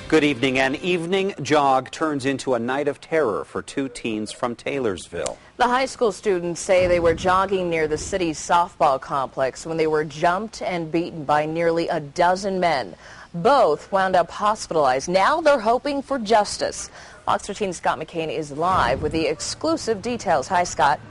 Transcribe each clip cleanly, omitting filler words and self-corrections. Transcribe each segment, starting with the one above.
Good evening. An evening jog turns into a night of terror for two teens from Taylorsville. The high school students say they were jogging near the city's softball complex when they were jumped and beaten by nearly a dozen men. Both wound up hospitalized. Now they're hoping for justice. Fox 13's Scott McCain is live with the exclusive details. Hi, Scott.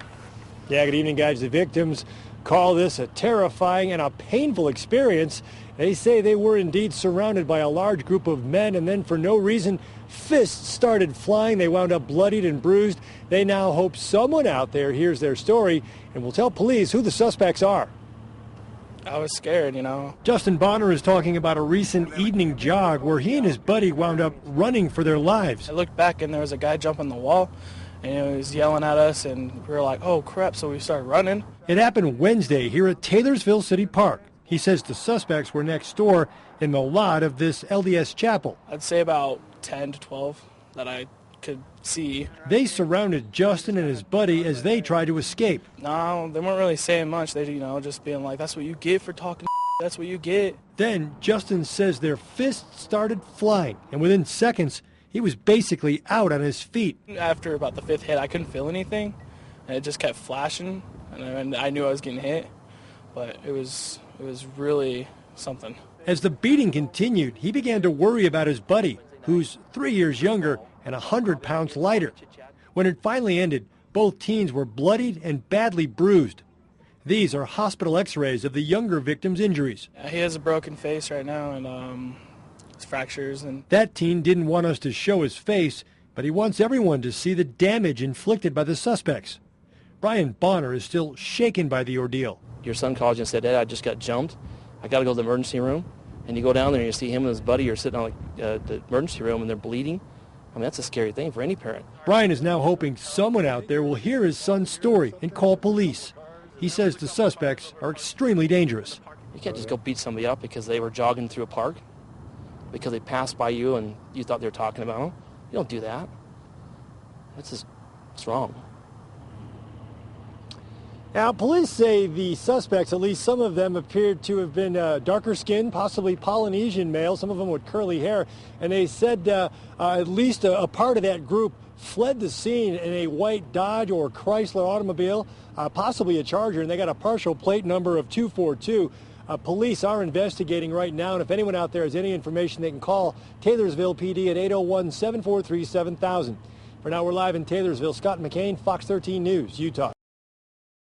Yeah, good evening, guys. The victims call this a terrifying and a painful experience. They say they were indeed surrounded by a large group of men, and then for no reason, fists started flying. They wound up bloodied and bruised. They now hope someone out there hears their story and will tell police who the suspects are. I was scared, you know. Justin Bonner is talking about a recent evening jog where he and his buddy wound up running for their lives. I looked back and there was a guy jumping the wall, and he was yelling at us, and we were like, oh crap, so we started running. It happened Wednesday here at Taylorsville City Park. He says the suspects were next door in the lot of this LDS chapel. I'd say about 10 to 12 that I could see. They surrounded Justin and his buddy as they tried to escape. No, they weren't really saying much. They, just being like, that's what you get for talking, that's what you get. Then Justin says their fists started flying, and within seconds, he was basically out on his feet. After about the fifth hit, I couldn't feel anything, and it just kept flashing, and I knew I was getting hit, but it was really something. As the beating continued, he began to worry about his buddy, who's 3 years younger and 100 pounds lighter. When it finally ended, both teens were bloodied and badly bruised. These are hospital x-rays of the younger victim's injuries. He has a broken face right now and fractures. And that teen didn't want us to show his face, but he wants everyone to see the damage inflicted by the suspects. Brian Bonner is still shaken by the ordeal. Your son called you and said, Dad, I just got jumped. I got to go to the emergency room. And you go down there and you see him and his buddy are sitting on the emergency room and they're bleeding. I mean, that's a scary thing for any parent. Brian is now hoping someone out there will hear his son's story and call police. He says the suspects are extremely dangerous. You can't just go beat somebody up because they were jogging through a park, because they passed by you and you thought they were talking about them. You don't do that. It's wrong. Now, police say the suspects, at least some of them, appeared to have been darker skinned, possibly Polynesian males, some of them with curly hair. And they said at least a part of that group fled the scene in a white Dodge or Chrysler automobile, possibly a Charger, and they got a partial plate number of 242. Police are investigating right now, and if anyone out there has any information, they can call Taylorsville PD at 801-743-7000. For now, we're live in Taylorsville. Scott McCain, Fox 13 News, Utah.